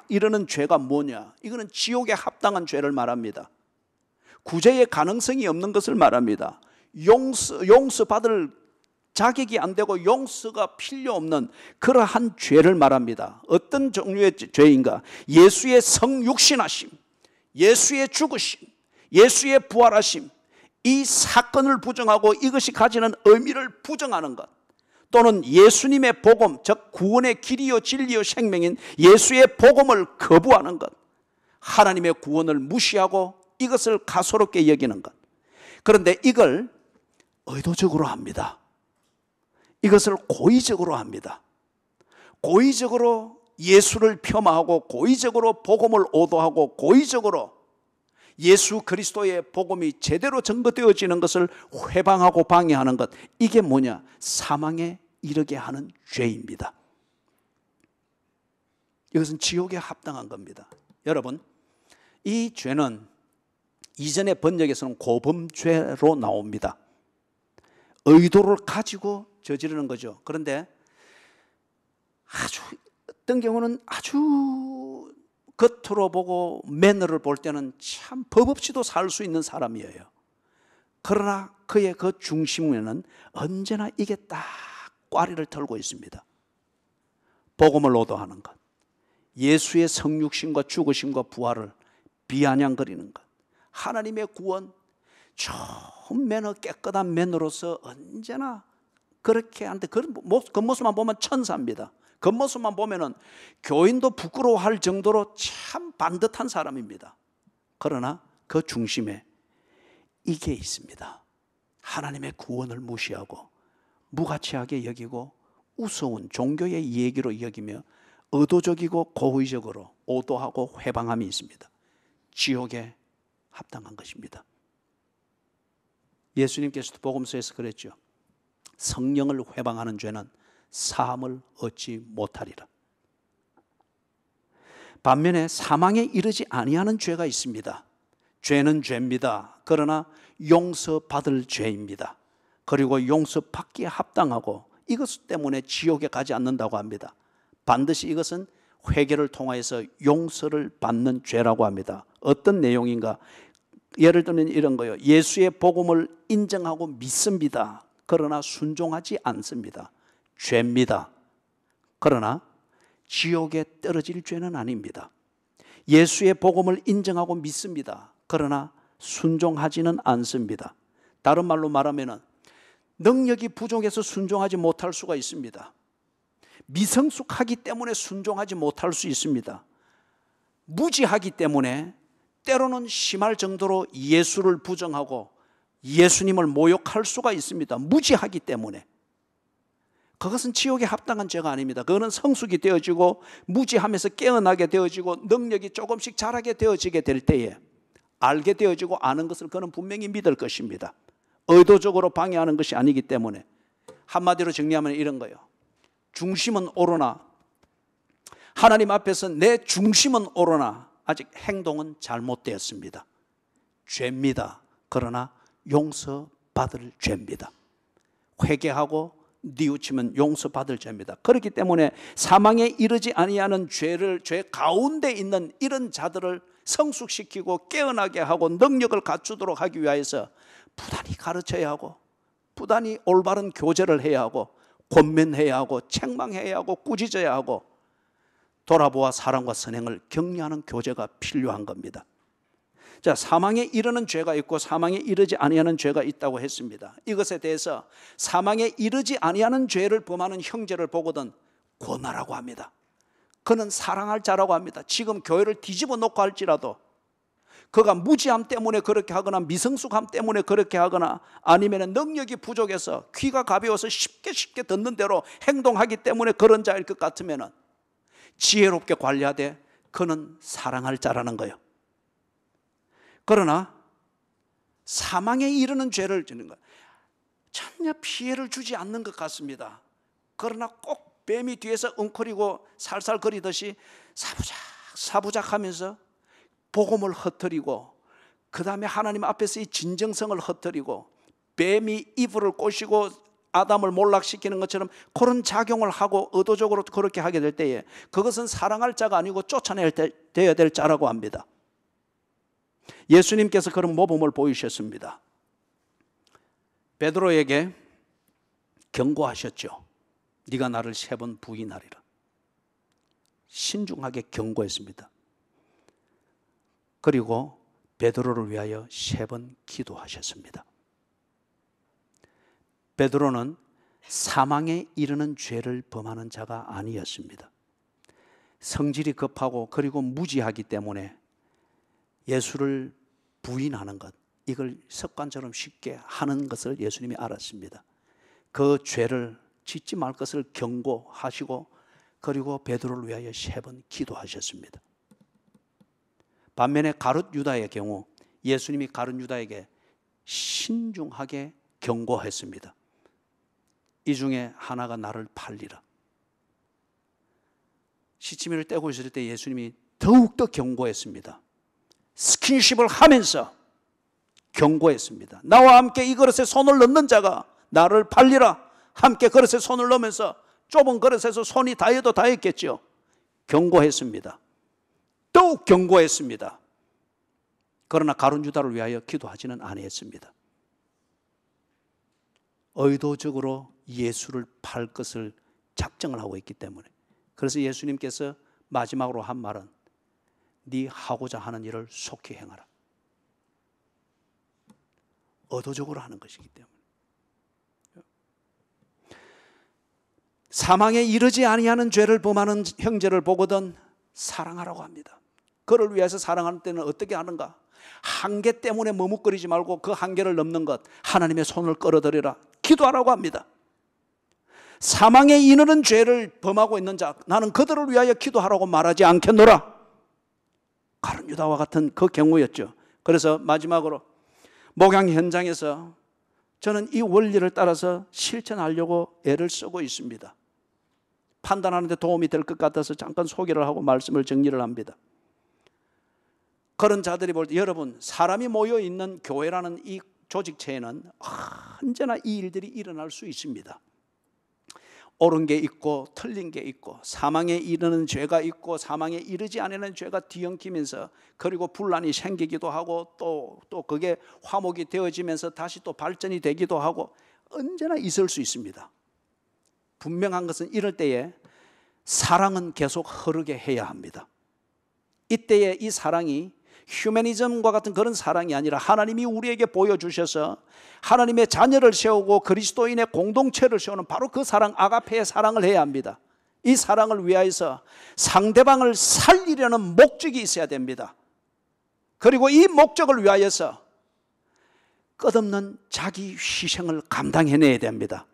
이르는 죄가 뭐냐? 이거는 지옥에 합당한 죄를 말합니다. 구제의 가능성이 없는 것을 말합니다. 용서받을 자격이 안 되고 용서가 필요 없는 그러한 죄를 말합니다. 어떤 종류의 죄인가? 예수의 성육신하심, 예수의 죽으심, 예수의 부활하심, 이 사건을 부정하고 이것이 가지는 의미를 부정하는 것, 또는 예수님의 복음, 즉 구원의 길이요 진리요 생명인 예수의 복음을 거부하는 것, 하나님의 구원을 무시하고 이것을 가소롭게 여기는 것. 그런데 이걸 의도적으로 합니다. 이것을 고의적으로 합니다. 고의적으로 예수를 폄하하고 고의적으로 복음을 오도하고 고의적으로 예수 그리스도의 복음이 제대로 전거되어지는 것을 회방하고 방해하는 것, 이게 뭐냐? 사망에 이르게 하는 죄입니다. 이것은 지옥에 합당한 겁니다. 여러분, 이 죄는 이전의 번역에서는 고범죄로 나옵니다. 의도를 가지고 저지르는 거죠. 그런데 아주 어떤 경우는 아주 겉으로 보고 매너를 볼 때는 참 법 없이도 살 수 있는 사람이에요. 그러나 그의 그 중심에는 언제나 이게 딱 꽈리를 털고 있습니다. 복음을 오도하는 것, 예수의 성육신과 죽으심과 부활을 비아냥거리는 것, 하나님의 구원, 좋은 매너, 깨끗한 매너로서 언제나 그렇게 하는데 겉모습만 보면 천사입니다. 겉모습만 보면은 교인도 부끄러워할 정도로 참 반듯한 사람입니다. 그러나 그 중심에 이게 있습니다. 하나님의 구원을 무시하고 무가치하게 여기고 우스운 종교의 얘기로 여기며 의도적이고 고의적으로 오도하고 회방함이 있습니다. 지옥에 합당한 것입니다. 예수님께서도 복음서에서 그랬죠. 성령을 회방하는 죄는 사함을 얻지 못하리라. 반면에 사망에 이르지 아니하는 죄가 있습니다. 죄는 죄입니다. 그러나 용서받을 죄입니다. 그리고 용서받기에 합당하고 이것 때문에 지옥에 가지 않는다고 합니다. 반드시 이것은 회개를 통하여서 용서를 받는 죄라고 합니다. 어떤 내용인가? 예를 들면 이런 거예요. 예수의 복음을 인정하고 믿습니다. 그러나 순종하지 않습니다. 죄입니다. 그러나 지옥에 떨어질 죄는 아닙니다. 예수의 복음을 인정하고 믿습니다. 그러나 순종하지는 않습니다. 다른 말로 말하면 능력이 부족해서 순종하지 못할 수가 있습니다. 미성숙하기 때문에 순종하지 못할 수 있습니다. 무지하기 때문에 때로는 심할 정도로 예수를 부정하고 예수님을 모욕할 수가 있습니다. 무지하기 때문에. 그것은 지옥에 합당한 죄가 아닙니다. 그거는 성숙이 되어지고 무지하면서 깨어나게 되어지고 능력이 조금씩 자라게 되어지게 될 때에 알게 되어지고 아는 것을 그는 분명히 믿을 것입니다. 의도적으로 방해하는 것이 아니기 때문에. 한마디로 정리하면 이런 거예요. 중심은 옳으나, 하나님 앞에서 내 중심은 옳으나 아직 행동은 잘못되었습니다. 죄입니다. 그러나 용서받을 죄입니다. 회개하고 뉘우치면 용서받을 죄입니다. 그렇기 때문에 사망에 이르지 아니하는 죄 가운데 있는 이런 자들을 성숙시키고 깨어나게 하고 능력을 갖추도록 하기 위해서 부단히 가르쳐야 하고 부단히 올바른 교제를 해야 하고 권면해야 하고 책망해야 하고 꾸짖어야 하고 돌아보아 사랑과 선행을 격려하는 교제가 필요한 겁니다. 자, 사망에 이르는 죄가 있고 사망에 이르지 아니하는 죄가 있다고 했습니다. 이것에 대해서 사망에 이르지 아니하는 죄를 범하는 형제를 보거든 권하라고 합니다. 그는 사랑할 자라고 합니다. 지금 교회를 뒤집어 놓고 할지라도 그가 무지함 때문에 그렇게 하거나 미성숙함 때문에 그렇게 하거나 아니면 능력이 부족해서 귀가 가벼워서 쉽게 듣는 대로 행동하기 때문에 그런 자일 것 같으면 지혜롭게 관리하되 그는 사랑할 자라는 거예요. 그러나 사망에 이르는 죄를 지는 것, 전혀 피해를 주지 않는 것 같습니다. 그러나 꼭 뱀이 뒤에서 웅크리고 살살거리듯이 사부작 하면서 복음을 흩뜨리고 그 다음에 하나님 앞에서의 진정성을 흩뜨리고 뱀이 이불을 꼬시고 아담을 몰락시키는 것처럼 그런 작용을 하고 의도적으로 그렇게 하게 될 때에 그것은 사랑할 자가 아니고 쫓아내야 될 자라고 합니다. 예수님께서 그런 모범을 보이셨습니다. 베드로에게 경고하셨죠. 네가 나를 3번 부인하리라. 신중하게 경고했습니다. 그리고 베드로를 위하여 3번 기도하셨습니다. 베드로는 사망에 이르는 죄를 범하는 자가 아니었습니다. 성질이 급하고 그리고 무지하기 때문에 예수를 부인하는 것, 이걸 습관처럼 쉽게 하는 것을 예수님이 알았습니다. 그 죄를 짓지 말 것을 경고하시고 그리고 베드로를 위하여 3번 기도하셨습니다. 반면에 가룟 유다의 경우 예수님이 가룟 유다에게 신중하게 경고했습니다. 이 중에 하나가 나를 팔리라. 시치미를 떼고 있을 때 예수님이 더욱더 경고했습니다. 스킨십을 하면서 경고했습니다. 나와 함께 이 그릇에 손을 넣는 자가 나를 팔리라. 함께 그릇에 손을 넣으면서 좁은 그릇에서 손이 닿아도 닿았겠죠. 경고했습니다. 더욱 경고했습니다. 그러나 가룟 유다를 위하여 기도하지는 아니했습니다. 의도적으로 예수를 팔 것을 작정을 하고 있기 때문에. 그래서 예수님께서 마지막으로 한 말은 네 하고자 하는 일을 속히 행하라. 의도적으로 하는 것이기 때문에. 사망에 이르지 아니하는 죄를 범하는 형제를 보거든 사랑하라고 합니다. 그를 위해서 사랑하는 때는 어떻게 하는가? 한계 때문에 머뭇거리지 말고 그 한계를 넘는 것, 하나님의 손을 끌어들이라 기도하라고 합니다. 사망에 이르는 죄를 범하고 있는 자, 나는 그들을 위하여 기도하라고 말하지 않겠노라. 가룟 유다와 같은 그 경우였죠. 그래서 마지막으로 목양 현장에서 저는 이 원리를 따라서 실천하려고 애를 쓰고 있습니다. 판단하는 데 도움이 될 것 같아서 잠깐 소개를 하고 말씀을 정리를 합니다. 그런 자들이 볼 때 여러분, 사람이 모여 있는 교회라는 이 조직체에는 언제나 이 일들이 일어날 수 있습니다. 옳은 게 있고 틀린 게 있고 사망에 이르는 죄가 있고 사망에 이르지 않는 죄가 뒤엉키면서 그리고 분란이 생기기도 하고 또 그게 화목이 되어지면서 다시 또 발전이 되기도 하고 언제나 있을 수 있습니다. 분명한 것은 이럴 때에 사랑은 계속 흐르게 해야 합니다. 이때에 이 사랑이 휴머니즘과 같은 그런 사랑이 아니라 하나님이 우리에게 보여주셔서 하나님의 자녀를 세우고 그리스도인의 공동체를 세우는 바로 그 사랑, 아가페의 사랑을 해야 합니다. 이 사랑을 위하여서 상대방을 살리려는 목적이 있어야 됩니다. 그리고 이 목적을 위하여서 끝없는 자기 희생을 감당해내야 됩니다.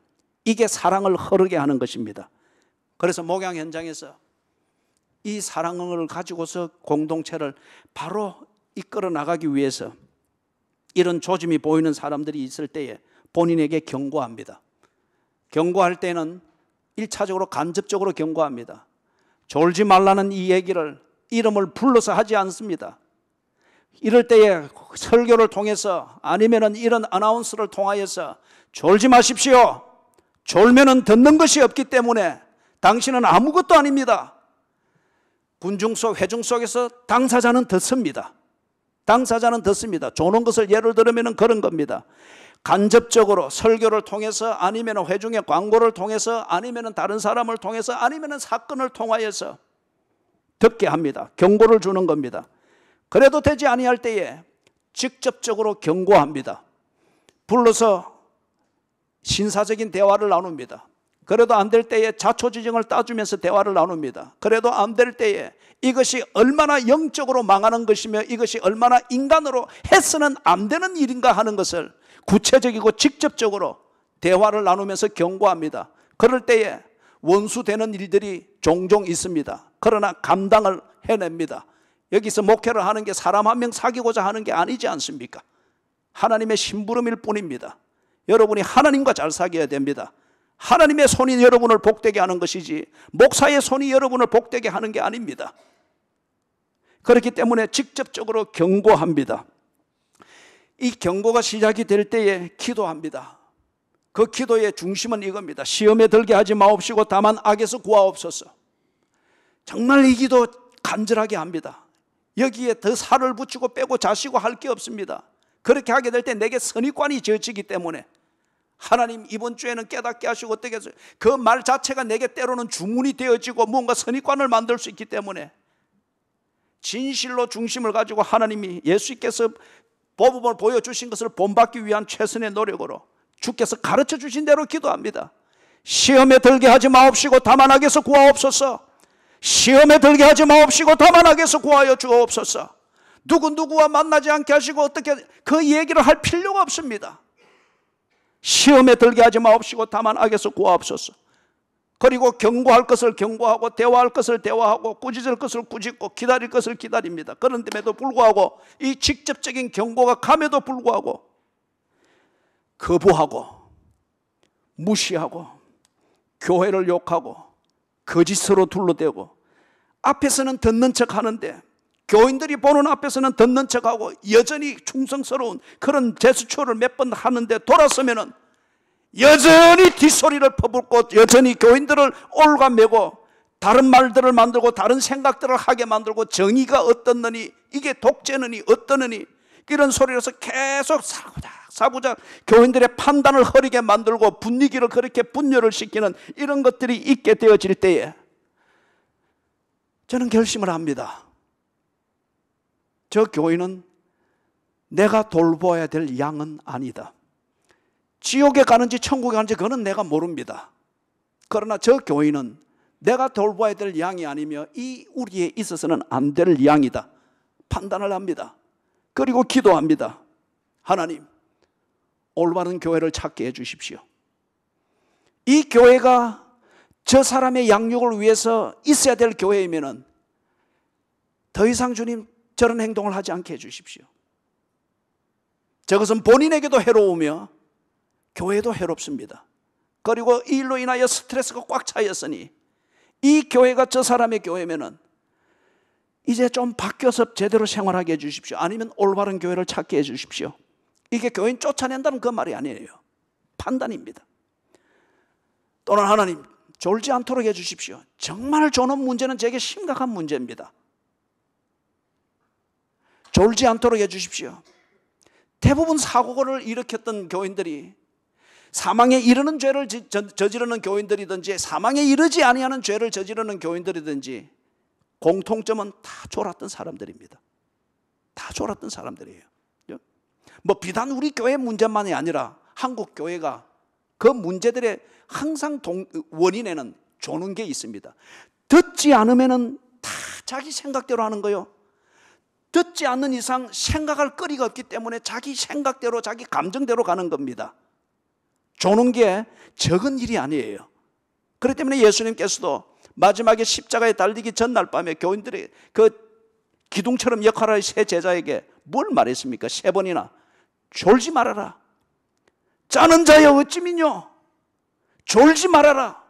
이게 사랑을 흐르게 하는 것입니다. 그래서 목양 현장에서 이 사랑을 가지고서 공동체를 바로 이끌어 나가기 위해서 이런 조짐이 보이는 사람들이 있을 때에 본인에게 경고합니다. 경고할 때는 1차적으로 간접적으로 경고합니다. 졸지 말라는 이 얘기를 이름을 불러서 하지 않습니다. 이럴 때에 설교를 통해서 아니면은 이런 아나운스를 통하여서 졸지 마십시오. 졸면은 듣는 것이 없기 때문에 당신은 아무것도 아닙니다. 군중 속, 회중 속에서 당사자는 듣습니다. 당사자는 듣습니다. 조는 것을 예를 들으면 그런 겁니다. 간접적으로 설교를 통해서 아니면 회중의 광고를 통해서 아니면 다른 사람을 통해서 아니면 사건을 통하여서 듣게 합니다. 경고를 주는 겁니다. 그래도 되지 아니할 때에 직접적으로 경고합니다. 불러서 신사적인 대화를 나눕니다. 그래도 안 될 때에 자초지종을 따주면서 대화를 나눕니다. 그래도 안 될 때에 이것이 얼마나 영적으로 망하는 것이며 이것이 얼마나 인간으로 해서는 안 되는 일인가 하는 것을 구체적이고 직접적으로 대화를 나누면서 경고합니다. 그럴 때에 원수되는 일들이 종종 있습니다. 그러나 감당을 해냅니다. 여기서 목회를 하는 게 사람 한 명 사귀고자 하는 게 아니지 않습니까? 하나님의 심부름일 뿐입니다. 여러분이 하나님과 잘 사귀어야 됩니다. 하나님의 손이 여러분을 복되게 하는 것이지 목사의 손이 여러분을 복되게 하는 게 아닙니다. 그렇기 때문에 직접적으로 경고합니다. 이 경고가 시작이 될 때에 기도합니다. 그 기도의 중심은 이겁니다. 시험에 들게 하지 마옵시고 다만 악에서 구하옵소서. 정말 이 기도 간절하게 합니다. 여기에 더 살을 붙이고 빼고 자시고 할 게 없습니다. 그렇게 하게 될 때 내게 선입관이 지어지기 때문에 하나님 이번 주에는 깨닫게 하시고 어떻게 해서 그 말 자체가 내게 때로는 주문이 되어지고 뭔가 선입관을 만들 수 있기 때문에 진실로 중심을 가지고 하나님이 예수께서 법을 보여주신 것을 본받기 위한 최선의 노력으로 주께서 가르쳐 주신 대로 기도합니다. 시험에 들게 하지 마옵시고 다만 악에서 구하옵소서. 시험에 들게 하지 마옵시고 다만 악에서 구하여 주옵소서. 누구와 만나지 않게 하시고 어떻게 그 얘기를 할 필요가 없습니다. 시험에 들게 하지 마옵시고 다만 악에서 구하옵소서. 그리고 경고할 것을 경고하고 대화할 것을 대화하고 꾸짖을 것을 꾸짖고 기다릴 것을 기다립니다. 그런데도 불구하고 이 직접적인 경고가 감에도 불구하고 거부하고 무시하고 교회를 욕하고 거짓으로 둘러대고 앞에서는 듣는 척 하는데 교인들이 보는 앞에서는 듣는 척하고 여전히 충성스러운 그런 제스처를 몇 번 하는데 돌아서면은 여전히 뒷소리를 퍼붓고 여전히 교인들을 올가매고 다른 말들을 만들고 다른 생각들을 하게 만들고 정의가 어떻느니 이게 독재느니 어떠느니 이런 소리로서 계속 사부작 교인들의 판단을 흐리게 만들고 분위기를 그렇게 분열을 시키는 이런 것들이 있게 되어질 때에 저는 결심을 합니다. 저 교인은 내가 돌보아야 될 양은 아니다. 지옥에 가는지 천국에 가는지 그거는 내가 모릅니다. 그러나 저 교인은 내가 돌봐야 될 양이 아니며 이 우리에 있어서는 안 될 양이다. 판단을 합니다. 그리고 기도합니다. 하나님, 올바른 교회를 찾게 해주십시오. 이 교회가 저 사람의 양육을 위해서 있어야 될 교회이면은 더 이상 주님 저런 행동을 하지 않게 해주십시오. 저것은 본인에게도 해로우며 교회도 해롭습니다. 그리고 이 일로 인하여 스트레스가 꽉 차였으니 이 교회가 저 사람의 교회면은 이제 좀 바뀌어서 제대로 생활하게 해주십시오. 아니면 올바른 교회를 찾게 해주십시오. 이게 교인 쫓아낸다는 그 말이 아니에요. 판단입니다. 또는 하나님 졸지 않도록 해주십시오. 정말 조는 문제는 제게 심각한 문제입니다. 졸지 않도록 해주십시오. 대부분 사고를 일으켰던 교인들이 사망에 이르는 죄를 저지르는 교인들이든지 사망에 이르지 아니하는 죄를 저지르는 교인들이든지 공통점은 다 졸았던 사람들입니다. 다 졸았던 사람들이에요. 뭐 비단 우리 교회 문제만이 아니라 한국 교회가 그 문제들의 항상 원인에는 조는 게 있습니다. 듣지 않으면은 다 자기 생각대로 하는 거요. 듣지 않는 이상 생각할 거리가 없기 때문에 자기 생각대로 자기 감정대로 가는 겁니다. 조는 게 적은 일이 아니에요. 그렇기 때문에 예수님께서도 마지막에 십자가에 달리기 전날 밤에 교인들의 그 기둥처럼 역할할 세 제자에게 뭘 말했습니까? 3번이나 졸지 말아라. 짜는 자여 어찌 믿뇨? 졸지 말아라.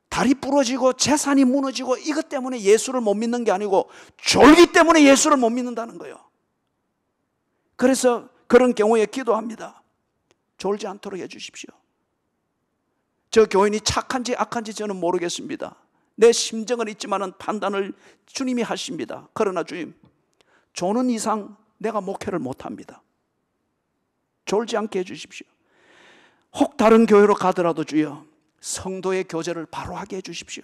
다리 부러지고 재산이 무너지고 이것 때문에 예수를 못 믿는 게 아니고 졸기 때문에 예수를 못 믿는다는 거예요. 그래서 그런 경우에 기도합니다. 졸지 않도록 해주십시오. 저 교인이 착한지 악한지 저는 모르겠습니다. 내 심정은 있지만 판단을 주님이 하십니다. 그러나 주님, 조는 이상 내가 목회를 못합니다. 졸지 않게 해주십시오. 혹 다른 교회로 가더라도 주여 성도의 교제를 바로 하게 해주십시오.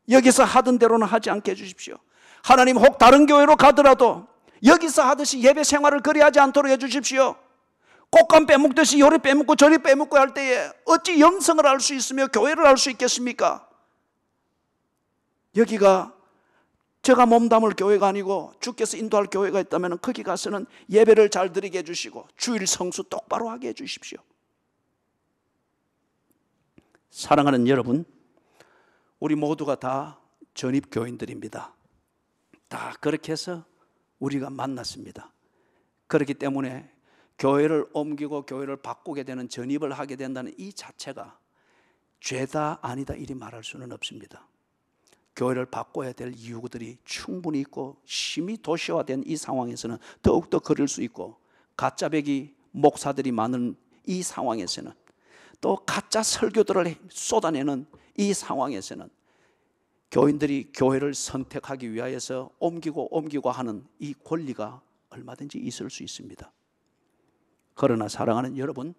여기서 하던 대로는 하지 않게 해주십시오. 하나님, 혹 다른 교회로 가더라도 여기서 하듯이 예배 생활을 그리하지 않도록 해주십시오. 꽃감 빼먹듯이 요리 빼먹고 저리 빼먹고 할 때에 어찌 영성을 알 수 있으며 교회를 알 수 있겠습니까? 여기가 제가 몸담을 교회가 아니고 주께서 인도할 교회가 있다면 거기 가서는 예배를 잘 드리게 해주시고 주일 성수 똑바로 하게 해주십시오. 사랑하는 여러분, 우리 모두가 다 전입교인들입니다. 다 그렇게 해서 우리가 만났습니다. 그렇기 때문에 교회를 옮기고 교회를 바꾸게 되는 전입을 하게 된다는 이 자체가 죄다 아니다 이리 말할 수는 없습니다. 교회를 바꿔야 될 이유들이 충분히 있고 심히 도시화된 이 상황에서는 더욱더 그럴 수 있고 가짜배기 목사들이 많은 이 상황에서는 또 가짜 설교들을 쏟아내는 이 상황에서는 교인들이 교회를 선택하기 위하여서 옮기고 하는 이 권리가 얼마든지 있을 수 있습니다. 그러나 사랑하는 여러분,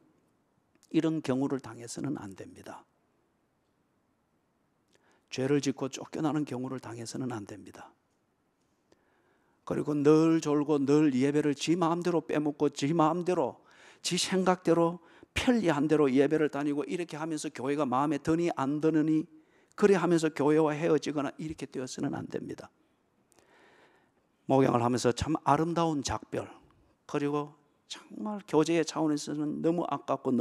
이런 경우를 당해서는 안 됩니다. 죄를 짓고 쫓겨나는 경우를 당해서는 안 됩니다. 그리고 늘 졸고 늘 예배를 지 마음대로 빼먹고 지 마음대로 지 생각대로 편리한 대로 예배를 다니고 이렇게 하면서 교회가 마음에 드니 안 드느니 그래 하면서 교회와 헤어지거나 이렇게 되어서는 안 됩니다. 목양을 하면서 참 아름다운 작별, 그리고 정말 교제의 차원에서는 너무 아깝고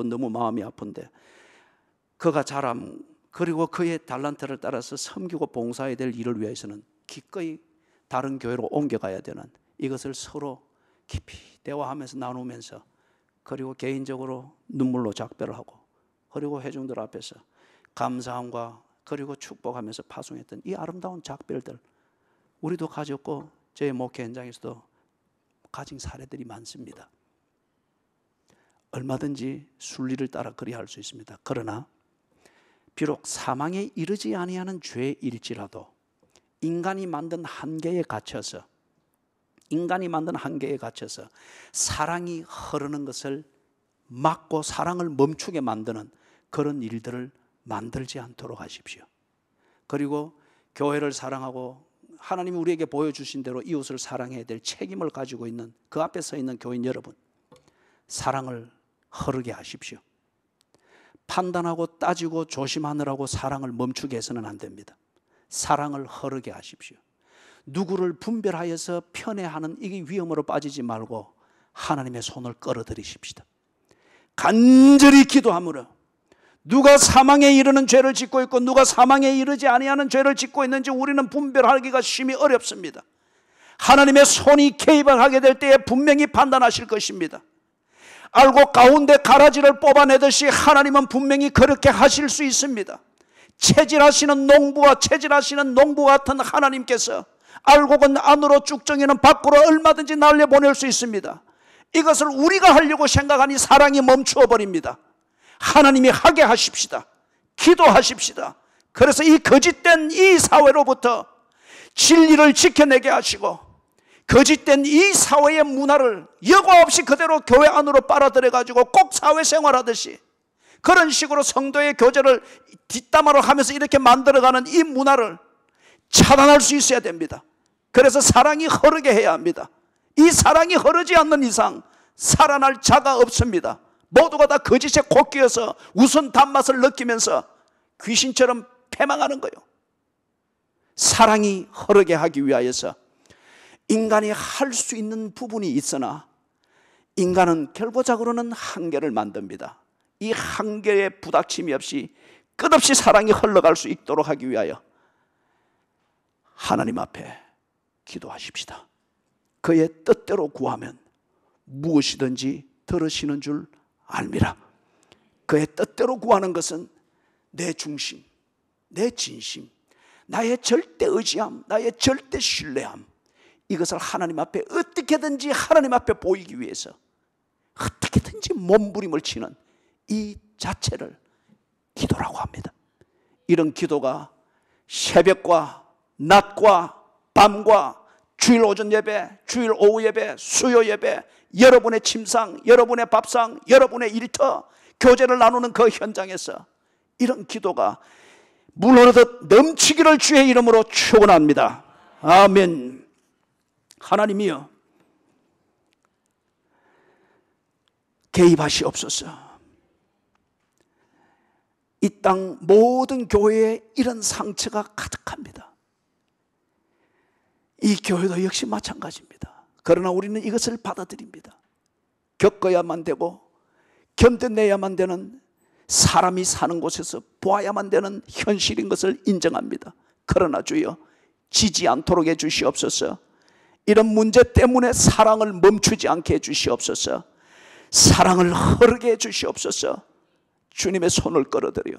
너무 마음이 아픈데 그가 자람 그리고 그의 달란트를 따라서 섬기고 봉사해야 될 일을 위해서는 기꺼이 다른 교회로 옮겨가야 되는 이것을 서로 깊이 대화하면서 나누면서 그리고 개인적으로 눈물로 작별을 하고 그리고 회중들 앞에서 감사함과 그리고 축복하면서 파송했던 이 아름다운 작별들 우리도 가졌고 저희 목회 현장에서도 가진 사례들이 많습니다. 얼마든지 순리를 따라 그리할 수 있습니다. 그러나 비록 사망에 이르지 아니하는 죄일지라도 인간이 만든 한계에 갇혀서 사랑이 흐르는 것을 막고 사랑을 멈추게 만드는 그런 일들을 만들지 않도록 하십시오. 그리고 교회를 사랑하고 하나님이 우리에게 보여주신 대로 이웃을 사랑해야 될 책임을 가지고 있는 그 앞에 서 있는 교인 여러분, 사랑을 흐르게 하십시오. 판단하고 따지고 조심하느라고 사랑을 멈추게 해서는 안 됩니다. 사랑을 흐르게 하십시오. 누구를 분별하여서 편애하는 이 위험으로 빠지지 말고 하나님의 손을 끌어들이십시다. 간절히 기도함으로 누가 사망에 이르는 죄를 짓고 있고 누가 사망에 이르지 아니하는 죄를 짓고 있는지 우리는 분별하기가 심히 어렵습니다. 하나님의 손이 개입을 하게 될 때에 분명히 판단하실 것입니다. 알고 가운데 가라지를 뽑아내듯이 하나님은 분명히 그렇게 하실 수 있습니다. 체질하시는 농부 같은 하나님께서 알고는 안으로 쭉정이는 밖으로 얼마든지 날려보낼 수 있습니다. 이것을 우리가 하려고 생각하니 사랑이 멈추어 버립니다. 하나님이 하게 하십시다. 기도하십시다. 그래서 이 거짓된 이 사회로부터 진리를 지켜내게 하시고 거짓된 이 사회의 문화를 여과 없이 그대로 교회 안으로 빨아들여 가지고 꼭 사회생활하듯이 그런 식으로 성도의 교제를 뒷담화로 하면서 이렇게 만들어가는 이 문화를 차단할 수 있어야 됩니다. 그래서 사랑이 흐르게 해야 합니다. 이 사랑이 흐르지 않는 이상 살아날 자가 없습니다. 모두가 다 거짓에 콕끼어서 우선 단맛을 느끼면서 귀신처럼 패망하는 거예요. 사랑이 흐르게 하기 위하여서 인간이 할 수 있는 부분이 있으나 인간은 결과적으로는 한계를 만듭니다. 이 한계에 부닥침이 없이 끝없이 사랑이 흘러갈 수 있도록 하기 위하여 하나님 앞에 기도하십시다. 그의 뜻대로 구하면 무엇이든지 들으시는 줄 알미라. 그의 뜻대로 구하는 것은 내 중심, 내 진심, 나의 절대 의지함, 나의 절대 신뢰함, 이것을 하나님 앞에 어떻게든지 하나님 앞에 보이기 위해서 어떻게든지 몸부림을 치는 이 자체를 기도라고 합니다. 이런 기도가 새벽과 낮과 밤과 주일 오전 예배, 주일 오후 예배, 수요 예배, 여러분의 침상, 여러분의 밥상, 여러분의 일터, 교제를 나누는 그 현장에서 이런 기도가 물 흐르듯 넘치기를 주의 이름으로 축원합니다. 아멘. 하나님이여, 개입하시옵소서. 이 땅 모든 교회에 이런 상처가 가득합니다. 이 교회도 역시 마찬가지입니다. 그러나 우리는 이것을 받아들입니다. 겪어야만 되고 견뎌내야만 되는, 사람이 사는 곳에서 보아야만 되는 현실인 것을 인정합니다. 그러나 주여, 지지 않도록 해주시옵소서. 이런 문제 때문에 사랑을 멈추지 않게 해주시옵소서. 사랑을 흐르게 해주시옵소서. 주님의 손을 끌어들여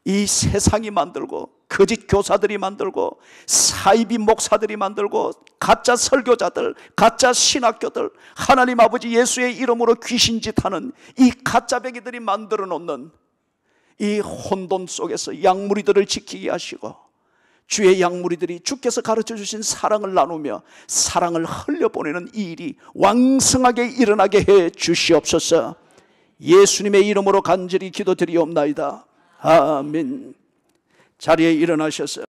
이 세상이 만들고 거짓 교사들이 만들고 사이비 목사들이 만들고 가짜 설교자들, 가짜 신학교들, 하나님 아버지 예수의 이름으로 귀신짓하는 이 가짜 배기들이 만들어 놓는 이 혼돈 속에서 양무리들을 지키게 하시고, 주의 양무리들이 주께서 가르쳐 주신 사랑을 나누며 사랑을 흘려보내는 이 일이 왕성하게 일어나게 해 주시옵소서. 예수님의 이름으로 간절히 기도드리옵나이다. 아멘. 자리에 일어나셔서